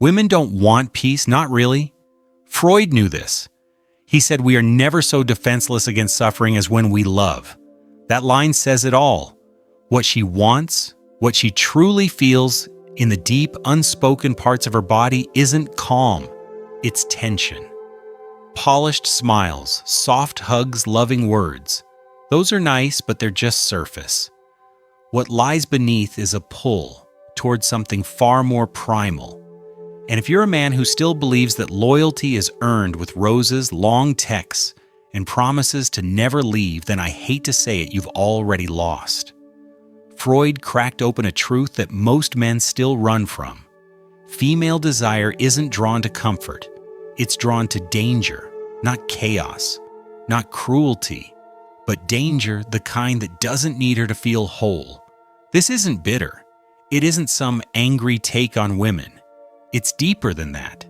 Women don't want peace, not really. Freud knew this. He said we are never so defenseless against suffering as when we love. That line says it all. What she wants, what she truly feels in the deep, unspoken parts of her body isn't calm, it's tension. Polished smiles, soft hugs, loving words. Those are nice, but they're just surface. What lies beneath is a pull towards something far more primal. And if you're a man who still believes that loyalty is earned with roses, long texts, and promises to never leave, then I hate to say it, you've already lost. Freud cracked open a truth that most men still run from. Female desire isn't drawn to comfort. It's drawn to danger, not chaos, not cruelty, but danger, the kind that doesn't need her to feel whole. This isn't bitter. It isn't some angry take on women. It's deeper than that.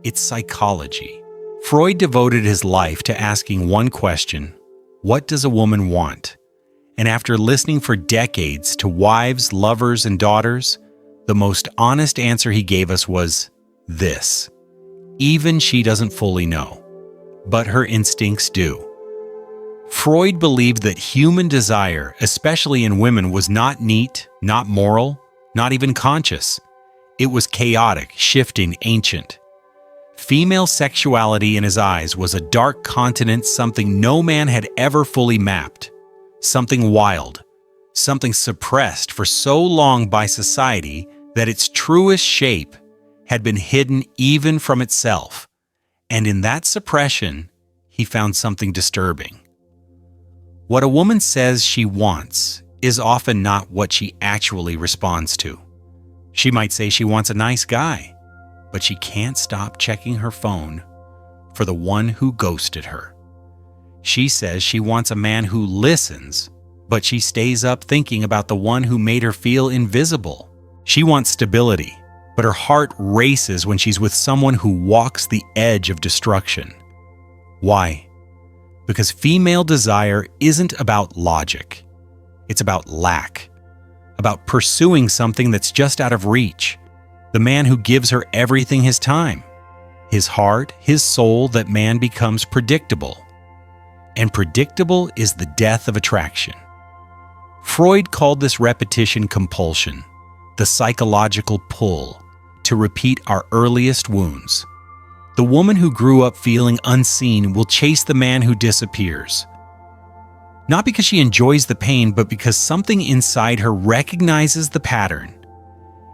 It's psychology. Freud devoted his life to asking one question: what does a woman want? And after listening for decades to wives, lovers, and daughters, the most honest answer he gave us was this: even she doesn't fully know, but her instincts do. Freud believed that human desire, especially in women, was not neat, not moral, not even conscious. It was chaotic, shifting, ancient. Female sexuality in his eyes was a dark continent, something no man had ever fully mapped. Something wild, something suppressed for so long by society that its truest shape had been hidden even from itself. And in that suppression, he found something disturbing. What a woman says she wants is often not what she actually responds to. She might say she wants a nice guy, but she can't stop checking her phone for the one who ghosted her. She says she wants a man who listens, but she stays up thinking about the one who made her feel invisible. She wants stability, but her heart races when she's with someone who walks the edge of destruction. Why? Because female desire isn't about logic. It's about lack, about pursuing something that's just out of reach. The man who gives her everything, his time, his heart, his soul, that man becomes predictable. And predictable is the death of attraction. Freud called this repetition compulsion, the psychological pull to repeat our earliest wounds. The woman who grew up feeling unseen will chase the man who disappears. Not because she enjoys the pain, but because something inside her recognizes the pattern,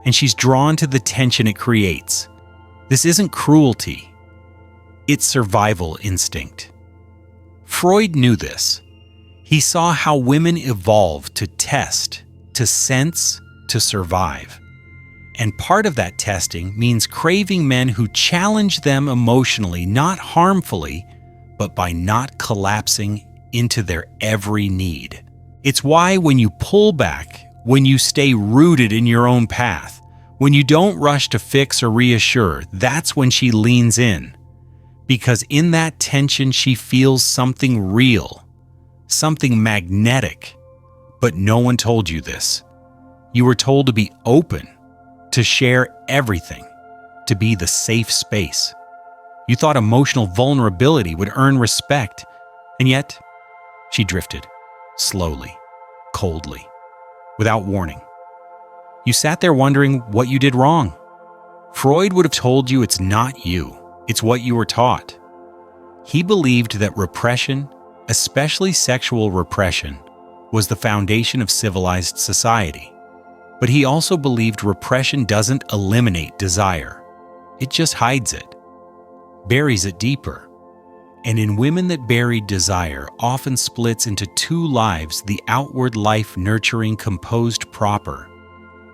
and she's drawn to the tension it creates. This isn't cruelty. It's survival instinct. Freud knew this. He saw how women evolved to test, to sense, to survive. And part of that testing means craving men who challenge them emotionally, not harmfully, but by not collapsing into their every need. It's why when you pull back, when you stay rooted in your own path, when you don't rush to fix or reassure, that's when she leans in. Because in that tension, she feels something real, something magnetic. But no one told you this. You were told to be open, to share everything, to be the safe space. You thought emotional vulnerability would earn respect, and yet she drifted, slowly, coldly, without warning. You sat there wondering what you did wrong. Freud would have told you it's not you, it's what you were taught. He believed that repression, especially sexual repression, was the foundation of civilized society. But he also believed repression doesn't eliminate desire. It just hides it, buries it deeper. And in women that buried desire often splits into two lives: the outward life nurturing, composed, proper,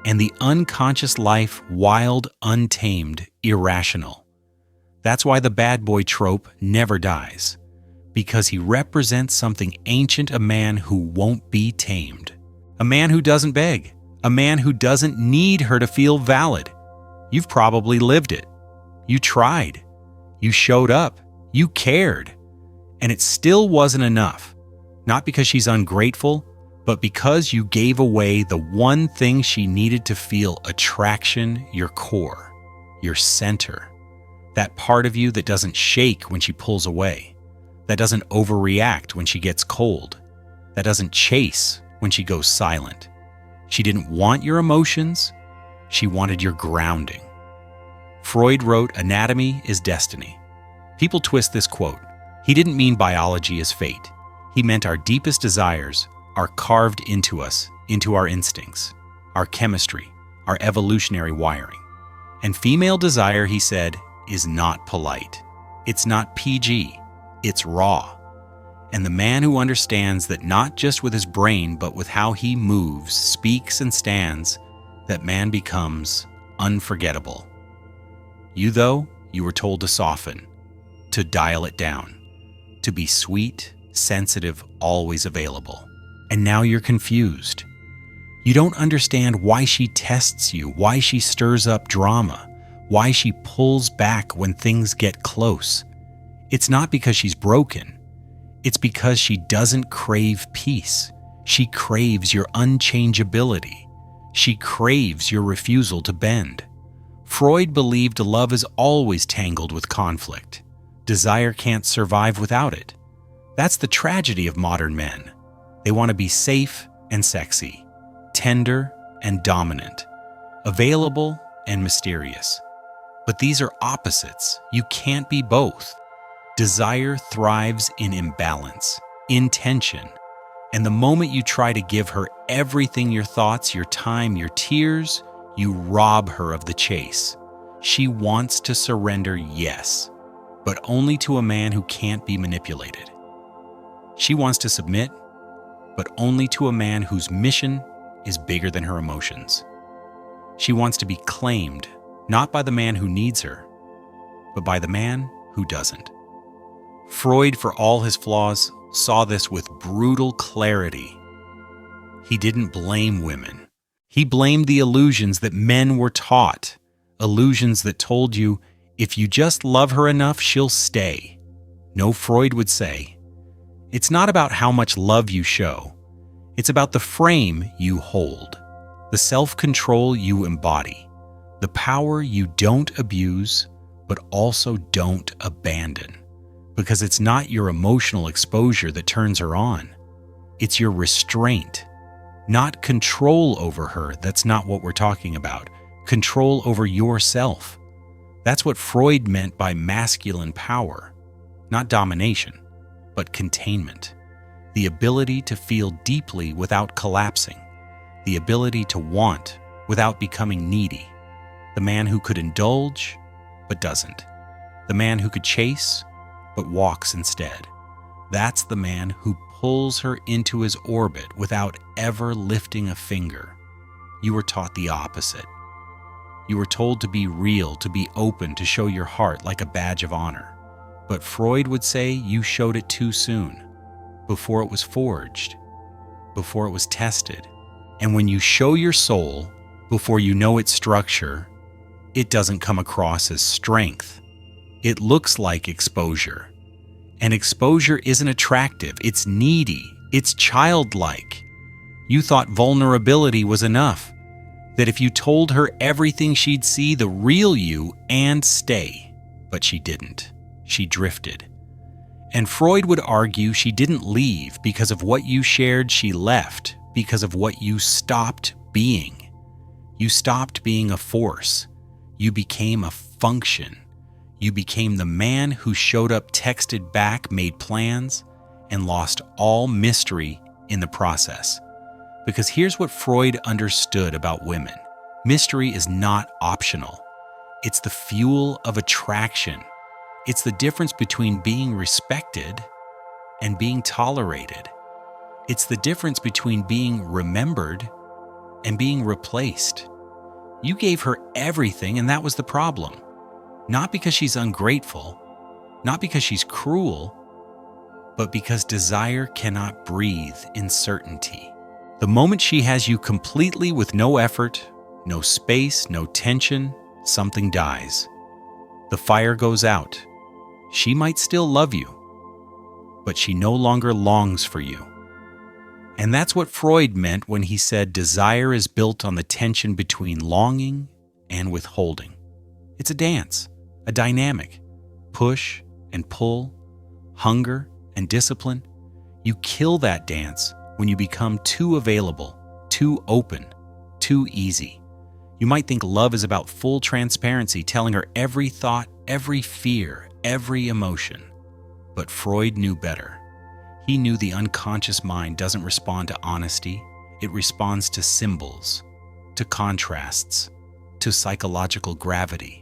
and the unconscious life wild, untamed, irrational. That's why the bad boy trope never dies, because he represents something ancient, a man who won't be tamed, a man who doesn't beg, a man who doesn't need her to feel valid. You've probably lived it. You tried. You showed up. You cared. And it still wasn't enough. Not because she's ungrateful, but because you gave away the one thing she needed to feel: attraction, your core. your center, that part of you that doesn't shake when she pulls away, that doesn't overreact when she gets cold, that doesn't chase when she goes silent. She didn't want your emotions, she wanted your grounding. Freud wrote, "Anatomy is destiny." People twist this quote. He didn't mean biology is fate. He meant our deepest desires are carved into us, into our instincts, our chemistry, our evolutionary wiring. And female desire, he said, is not polite. It's not PG. It's raw. And the man who understands that not just with his brain, but with how he moves, speaks, and stands, that man becomes unforgettable. You, though, you were told to soften, to dial it down, to be sweet, sensitive, always available. And now you're confused. You don't understand why she tests you, why she stirs up drama, why she pulls back when things get close. It's not because she's broken. It's because she doesn't crave peace. She craves your unchangeability. She craves your refusal to bend. Freud believed love is always tangled with conflict. Desire can't survive without it. That's the tragedy of modern men. They want to be safe and sexy, tender and dominant, available and mysterious. But these are opposites. You can't be both. Desire thrives in imbalance, in tension. And the moment you try to give her everything, your thoughts, your time, your tears, you rob her of the chase. She wants to surrender, yes, but only to a man who can't be manipulated. She wants to submit, but only to a man whose mission is bigger than her emotions. She wants to be claimed, not by the man who needs her, but by the man who doesn't. Freud, for all his flaws, saw this with brutal clarity. He didn't blame women. He blamed the illusions that men were taught, illusions that told you, if you just love her enough, she'll stay. No, Freud would say, it's not about how much love you show. It's about the frame you hold, the self-control you embody, the power you don't abuse, but also don't abandon. Because it's not your emotional exposure that turns her on. It's your restraint, not control over her. That's not what we're talking about. Control over yourself. That's what Freud meant by masculine power. Not domination, but containment. The ability to feel deeply without collapsing. The ability to want without becoming needy. The man who could indulge, but doesn't. The man who could chase, but walks instead. That's the man who pulls her into his orbit without ever lifting a finger. You were taught the opposite. You were told to be real, to be open, to show your heart like a badge of honor. But Freud would say you showed it too soon, before it was forged, before it was tested. And when you show your soul before you know its structure, it doesn't come across as strength. It looks like exposure. And exposure isn't attractive, it's needy, it's childlike. You thought vulnerability was enough, that if you told her everything she'd see the real you and stay. But she didn't. She drifted. And Freud would argue she didn't leave because of what you shared, she left because of what you stopped being. You stopped being a force. You became a function. You became the man who showed up, texted back, made plans, and lost all mystery in the process. Because here's what Freud understood about women. Mystery is not optional. It's the fuel of attraction. It's the difference between being respected and being tolerated. It's the difference between being remembered and being replaced. You gave her everything, and that was the problem. Not because she's ungrateful, not because she's cruel, but because desire cannot breathe in certainty. The moment she has you completely with no effort, no space, no tension, something dies. The fire goes out. She might still love you, but she no longer longs for you. And that's what Freud meant when he said desire is built on the tension between longing and withholding. It's a dance, a dynamic. Push and pull, hunger and discipline. You kill that dance when you become too available, too open, too easy. You might think love is about full transparency, telling her every thought, every fear, every emotion. But Freud knew better. He knew the unconscious mind doesn't respond to honesty. It responds to symbols, to contrasts, to psychological gravity,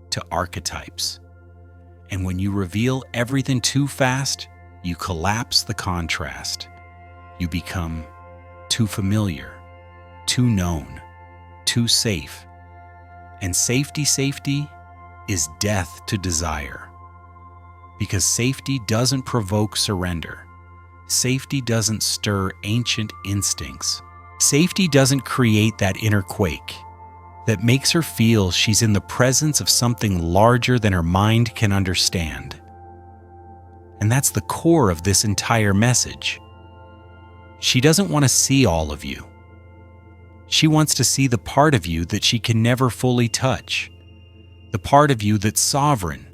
to archetypes. And when you reveal everything too fast, you collapse the contrast. You become too familiar, too known, too safe. And safety is death to desire. Because safety doesn't provoke surrender. Safety doesn't stir ancient instincts. Safety doesn't create that inner quake that makes her feel she's in the presence of something larger than her mind can understand. And that's the core of this entire message. She doesn't want to see all of you. She wants to see the part of you that she can never fully touch, the part of you that's sovereign,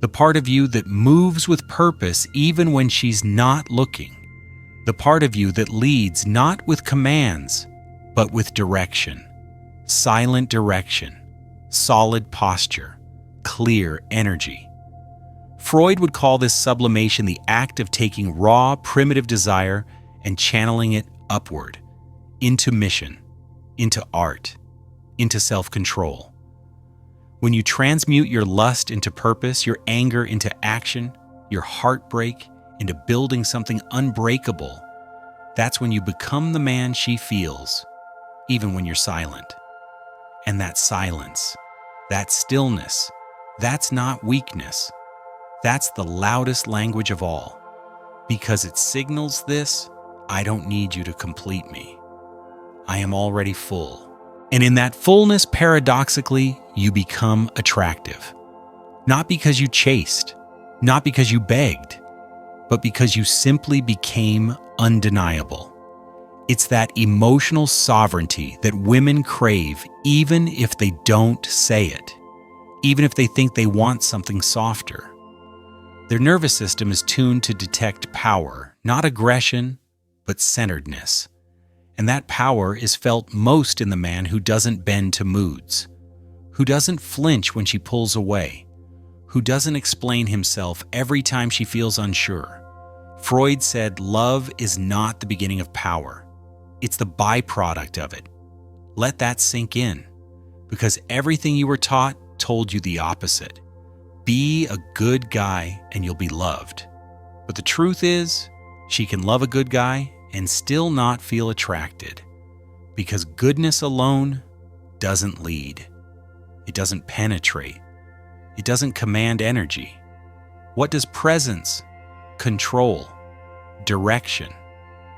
the part of you that moves with purpose even when she's not looking, the part of you that leads not with commands, but with direction, silent direction, solid posture, clear energy. Freud would call this sublimation the act of taking raw, primitive desire and channeling it upward, into mission, into art, into self-control. When you transmute your lust into purpose, your anger into action, your heartbreak into building something unbreakable, that's when you become the man she feels, even when you're silent. And that silence, that stillness, that's not weakness. That's the loudest language of all, because it signals this: I don't need you to complete me. I am already full. And in that fullness, paradoxically, you become attractive. Not because you chased, not because you begged, but because you simply became undeniable. It's that emotional sovereignty that women crave even if they don't say it, even if they think they want something softer. Their nervous system is tuned to detect power, not aggression, but centeredness. And that power is felt most in the man who doesn't bend to moods, who doesn't flinch when she pulls away, who doesn't explain himself every time she feels unsure. Freud said love is not the beginning of power. It's the byproduct of it. Let that sink in, because everything you were taught told you the opposite. Be a good guy and you'll be loved. But the truth is, she can love a good guy and still not feel attracted, because goodness alone doesn't lead. It doesn't penetrate. It doesn't command energy. What does presence, control, direction,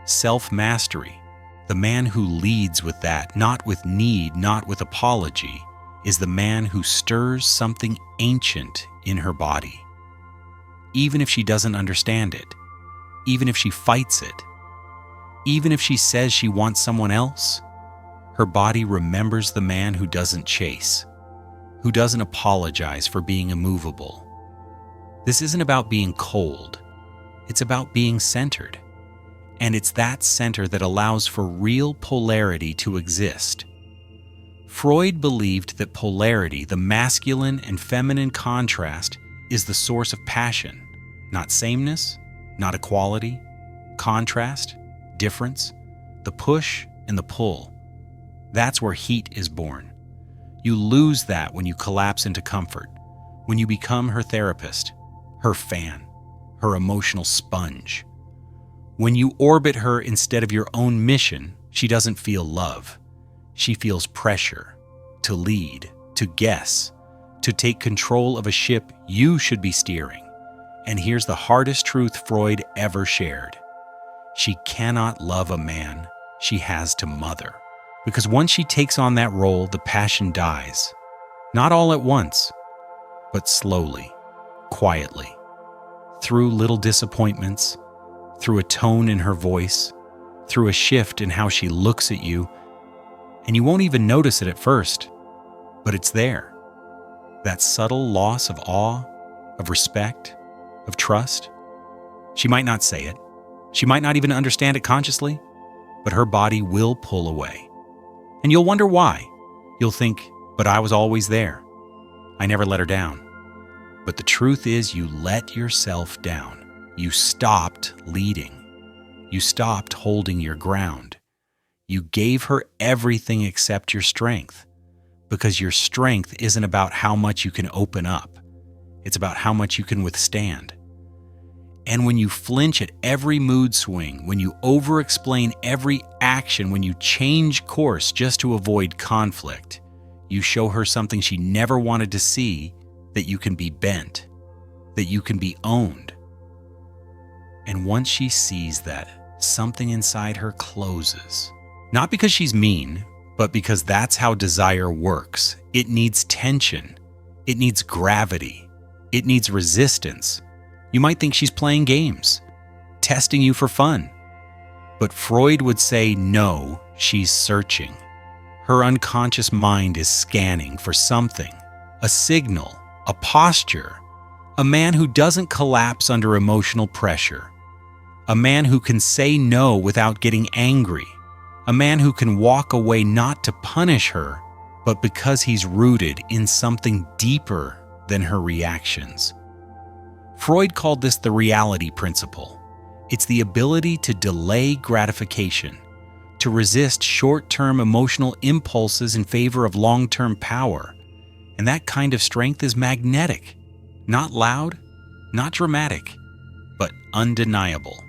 self-mastery? The man who leads with that, not with need, not with apology, is the man who stirs something ancient in her body. Even if she doesn't understand it, even if she fights it, even if she says she wants someone else, her body remembers the man who doesn't chase, who doesn't apologize for being immovable. This isn't about being cold. It's about being centered. And it's that center that allows for real polarity to exist. Freud believed that polarity, the masculine and feminine contrast, is the source of passion, not sameness, not equality, contrast, difference, the push and the pull. That's where heat is born. You lose that when you collapse into comfort, when you become her therapist, her fan, her emotional sponge. When you orbit her instead of your own mission, she doesn't feel love. She feels pressure to lead, to guess, to take control of a ship you should be steering. And here's the hardest truth Freud ever shared. She cannot love a man she has to mother. Because once she takes on that role, the passion dies. Not all at once, but slowly, quietly, through little disappointments, through a tone in her voice, through a shift in how she looks at you, and you won't even notice it at first, but it's there. that subtle loss of awe, of respect, of trust. She might not say it. She might not even understand it consciously, but her body will pull away. And you'll wonder why. You'll think, but I was always there. I never let her down. But the truth is, you let yourself down. You stopped leading. You stopped holding your ground. You gave her everything except your strength, because your strength isn't about how much you can open up. It's about how much you can withstand. And when you flinch at every mood swing, when you over-explain every action, when you change course just to avoid conflict, you show her something she never wanted to see, that you can be bent, that you can be owned. And once she sees that, something inside her closes. Not because she's mean, but because that's how desire works. It needs tension. It needs gravity. It needs resistance. You might think she's playing games, testing you for fun. But Freud would say no, she's searching. Her unconscious mind is scanning for something, a signal, a posture, a man who doesn't collapse under emotional pressure, a man who can say no without getting angry, a man who can walk away not to punish her, but because he's rooted in something deeper than her reactions. Freud called this the reality principle. It's the ability to delay gratification, to resist short-term emotional impulses in favor of long-term power. And that kind of strength is magnetic, not loud, not dramatic, but undeniable.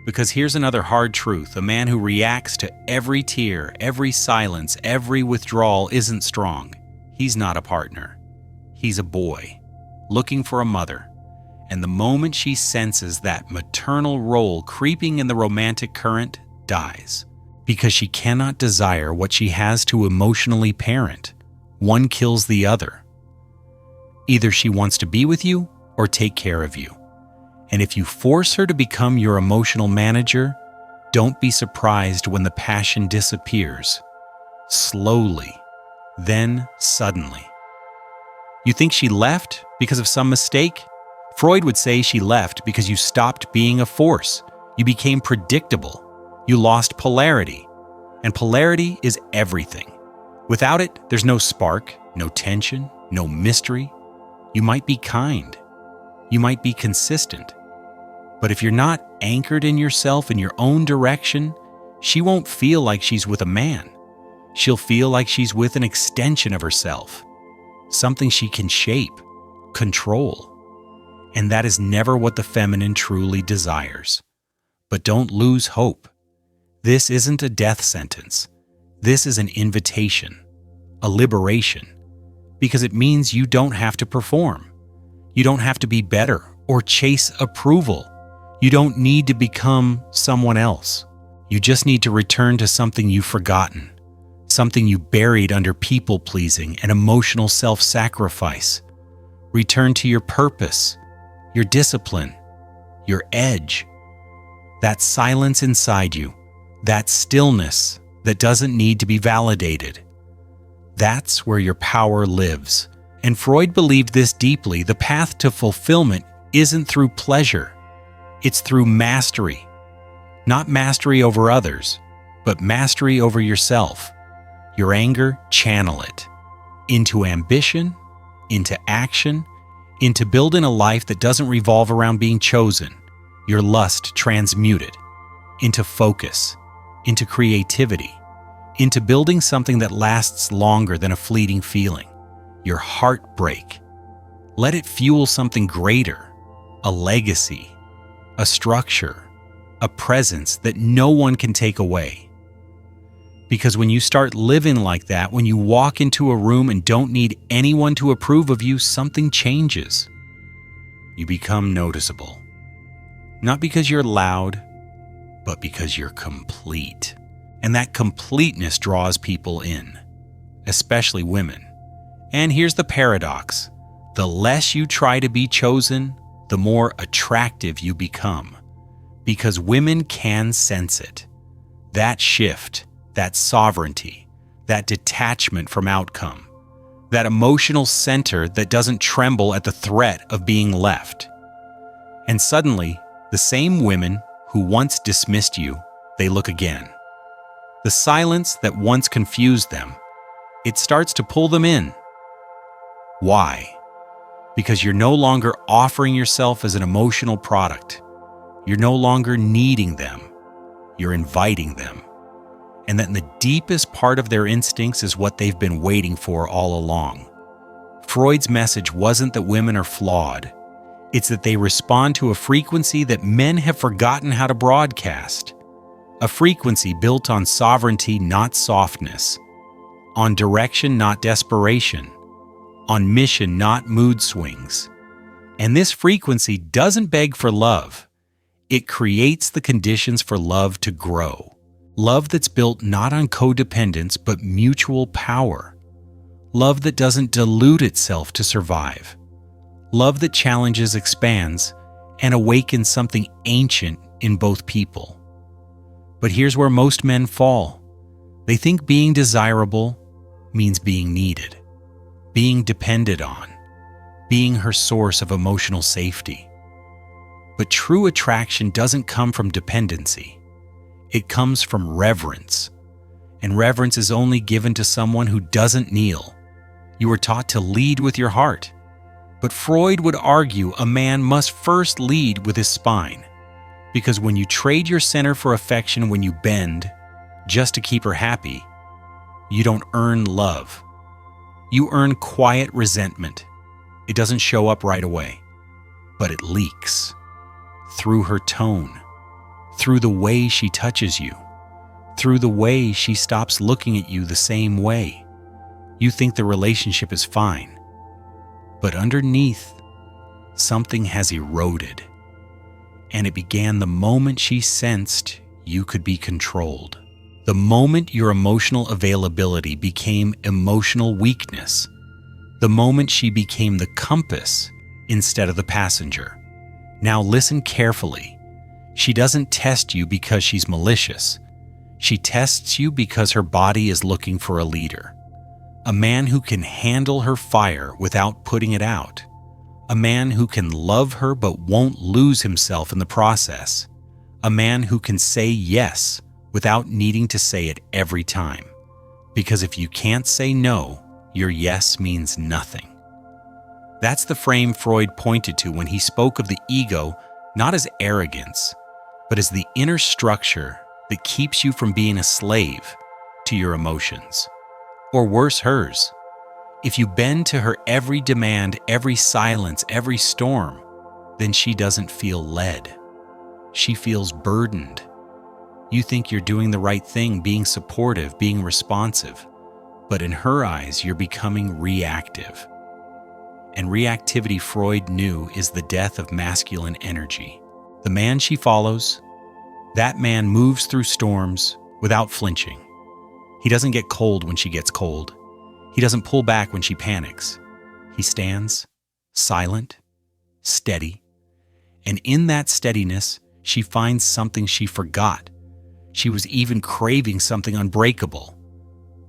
Because here's another hard truth: a man who reacts to every tear, every silence, every withdrawal isn't strong. He's not a partner. He's a boy, looking for a mother. And the moment she senses that maternal role creeping in the romantic current, dies. Because she cannot desire what she has to emotionally parent. One kills the other. Either she wants to be with you or take care of you. And if you force her to become your emotional manager, don't be surprised when the passion disappears. Slowly, then suddenly. You think she left because of some mistake? Freud would say she left because you stopped being a force. You became predictable. You lost polarity. And polarity is everything. Without it, there's no spark, no tension, no mystery. You might be kind. You might be consistent. But if you're not anchored in yourself in your own direction, she won't feel like she's with a man. She'll feel like she's with an extension of herself, something she can shape, control. And that is never what the feminine truly desires. But don't lose hope. This isn't a death sentence. This is an invitation, a liberation, because it means you don't have to perform. You don't have to be better or chase approval. You don't need to become someone else. You just need to return to something you've forgotten, something you buried under people-pleasing and emotional self-sacrifice. Return to your purpose, your discipline, your edge, that silence inside you, that stillness that doesn't need to be validated. That's where your power lives. And Freud believed this deeply. The path to fulfillment isn't through pleasure. It's through mastery. Not mastery over others, but mastery over yourself. Your anger, channel it into ambition, into action, into building a life that doesn't revolve around being chosen. Your lust, transmute it into focus, into creativity, into building something that lasts longer than a fleeting feeling. Your heartbreak. Let it fuel something greater, a legacy, a structure, a presence that no one can take away. Because when you start living like that, when you walk into a room and don't need anyone to approve of you, something changes. You become noticeable. Not because you're loud, but because you're complete. And that completeness draws people in, especially women. And here's the paradox. The less you try to be chosen, the more attractive you become. Because women can sense it. That shift, that sovereignty, that detachment from outcome. that emotional center that doesn't tremble at the threat of being left. And suddenly, the same women who once dismissed you, they look again. The silence that once confused them, it starts to pull them in. Why? Because you're no longer offering yourself as an emotional product. You're no longer needing them. You're inviting them. And that in the deepest part of their instincts is what they've been waiting for all along. Freud's message wasn't that women are flawed. It's that they respond to a frequency that men have forgotten how to broadcast. A frequency built on sovereignty, not softness. On direction, not desperation. On mission, not mood swings. And this frequency doesn't beg for love. It creates the conditions for love to grow. Love that's built not on codependence, but mutual power. Love that doesn't dilute itself to survive. Love that challenges, expands, and awakens something ancient in both people. But here's where most men fall. They think being desirable means being needed, being depended on, being her source of emotional safety. But true attraction doesn't come from dependency. It comes from reverence. And reverence is only given to someone who doesn't kneel. You were taught to lead with your heart. But Freud would argue a man must first lead with his spine. Because when you trade your center for affection, when you bend just to keep her happy, you don't earn love. You earn quiet resentment. It doesn't show up right away, but it leaks. Through her tone, through the way she touches you, through the way she stops looking at you the same way. You think the relationship is fine, but underneath, something has eroded. And it began the moment she sensed you could be controlled. The moment your emotional availability became emotional weakness. The moment she became the compass instead of the passenger. Now listen carefully. She doesn't test you because she's malicious. She tests you because her body is looking for a leader. A man who can handle her fire without putting it out. A man who can love her but won't lose himself in the process. A man who can say yes without needing to say it every time. Because if you can't say no, your yes means nothing. That's the frame Freud pointed to when he spoke of the ego not as arrogance, but as the inner structure that keeps you from being a slave to your emotions. Or worse, hers. If you bend to her every demand, every silence, every storm, then she doesn't feel led. She feels burdened. You think you're doing the right thing, being supportive, being responsive, but in her eyes, you're becoming reactive. And reactivity, Freud knew, is the death of masculine energy. The man she follows, that man moves through storms without flinching. He doesn't get cold when she gets cold. He doesn't pull back when she panics. He stands, silent, steady, and in that steadiness, she finds something she forgot. She was even craving something unbreakable.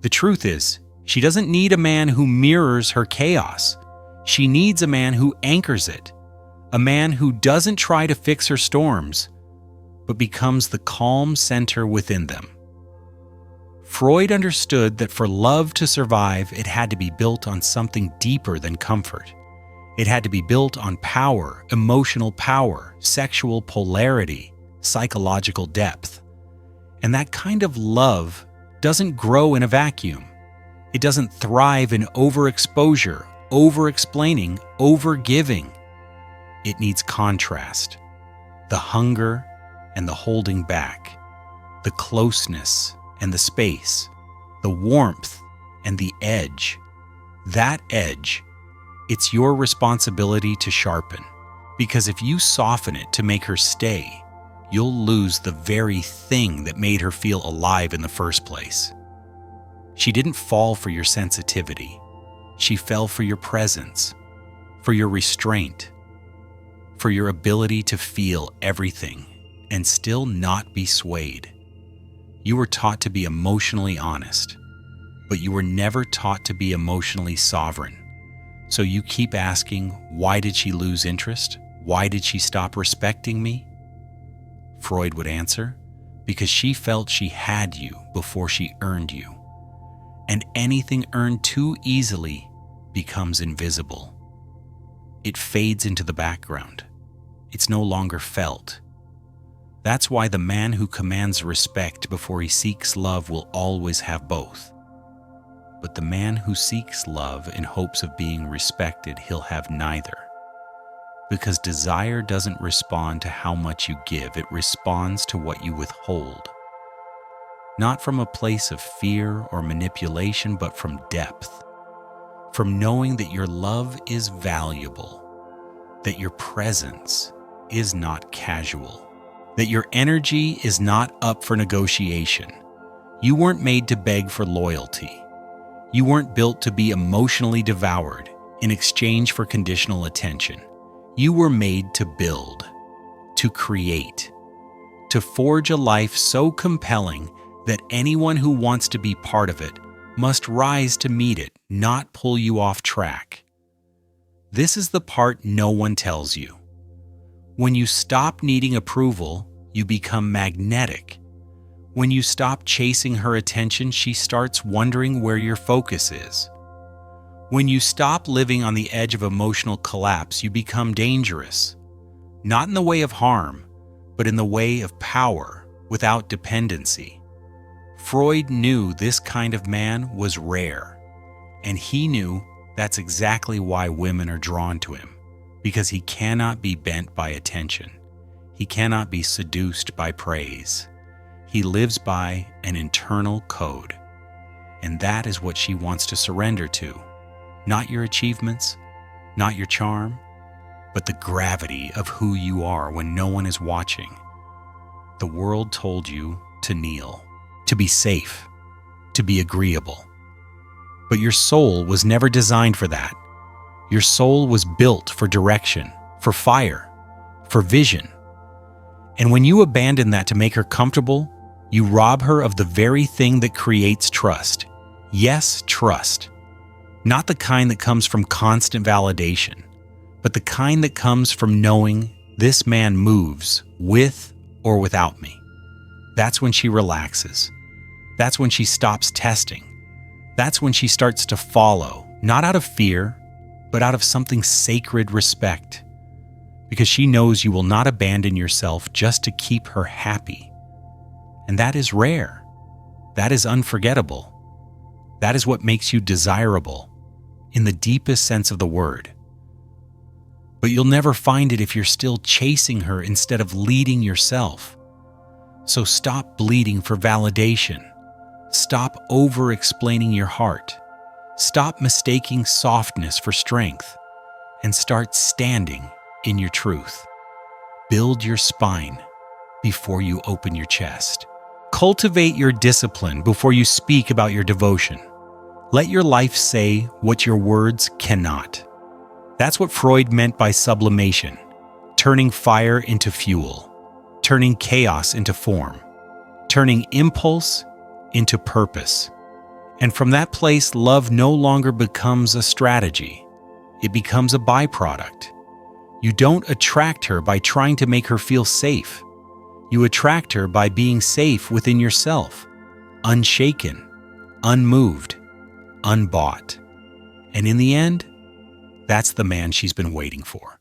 The truth is, she doesn't need a man who mirrors her chaos. She needs a man who anchors it, a man who doesn't try to fix her storms, but becomes the calm center within them. Freud understood that for love to survive, it had to be built on something deeper than comfort. It had to be built on power, emotional power, sexual polarity, psychological depth. And that kind of love doesn't grow in a vacuum. It doesn't thrive in overexposure, over-explaining, over-giving. It needs contrast, the hunger and the holding back, the closeness and the space, the warmth and the edge. That edge, it's your responsibility to sharpen. Because if you soften it to make her stay, you'll lose the very thing that made her feel alive in the first place. She didn't fall for your sensitivity. She fell for your presence, for your restraint, for your ability to feel everything and still not be swayed. You were taught to be emotionally honest. but you were never taught to be emotionally sovereign. So you keep asking, why did she lose interest? Why did she stop respecting me? Freud would answer, because she felt she had you before she earned you. And anything earned too easily becomes invisible. It fades into the background. It's no longer felt. That's why the man who commands respect before he seeks love will always have both. But the man who seeks love in hopes of being respected, he'll have neither. Because desire doesn't respond to how much you give, it responds to what you withhold. Not from a place of fear or manipulation, but from depth. From knowing that your love is valuable, that your presence is not casual, that your energy is not up for negotiation. You weren't made to beg for loyalty. You weren't built to be emotionally devoured in exchange for conditional attention. You were made to build, to create, to forge a life so compelling that anyone who wants to be part of it must rise to meet it, not pull you off track. This is the part no one tells you. When you stop needing approval, you become magnetic. When you stop chasing her attention, she starts wondering where your focus is. When you stop living on the edge of emotional collapse, you become dangerous. Not in the way of harm, but in the way of power without dependency. Freud knew this kind of man was rare, and he knew that's exactly why women are drawn to him, because he cannot be bent by attention. He cannot be seduced by praise. He lives by an internal code, and that is what she wants to surrender to. Not your achievements, not your charm, but the gravity of who you are when no one is watching. The world told you to kneel, to be safe, to be agreeable. But your soul was never designed for that. Your soul was built for direction, for fire, for vision. And when you abandon that to make her comfortable, you rob her of the very thing that creates trust. Yes, trust. Not the kind that comes from constant validation, but the kind that comes from knowing this man moves with or without me. That's when she relaxes. That's when she stops testing. That's when she starts to follow, not out of fear, but out of something sacred respect. Because she knows you will not abandon yourself just to keep her happy. And that is rare. That is unforgettable. That is what makes you desirable, in the deepest sense of the word. But you'll never find it if you're still chasing her instead of leading yourself. So stop bleeding for validation. Stop over-explaining your heart. Stop mistaking softness for strength, and start standing in your truth. Build your spine before you open your chest. Cultivate your discipline before you speak about your devotion. Let your life say what your words cannot. That's what Freud meant by sublimation, turning fire into fuel, turning chaos into form, turning impulse into purpose. And from that place, love no longer becomes a strategy. It becomes a byproduct. You don't attract her by trying to make her feel safe. You attract her by being safe within yourself, unshaken, unmoved, unbought. And in the end, that's the man she's been waiting for.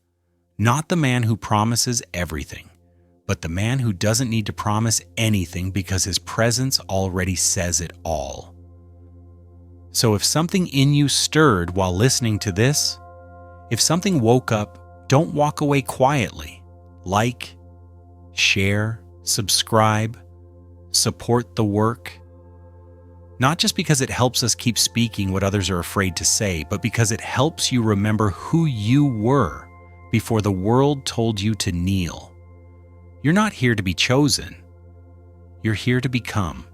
Not the man who promises everything, but the man who doesn't need to promise anything because his presence already says it all. So if something in you stirred while listening to this, if something woke up, don't walk away quietly. Like, share, subscribe, support the work. Not just because it helps us keep speaking what others are afraid to say, but because it helps you remember who you were before the world told you to kneel. You're not here to be chosen. You're here to become.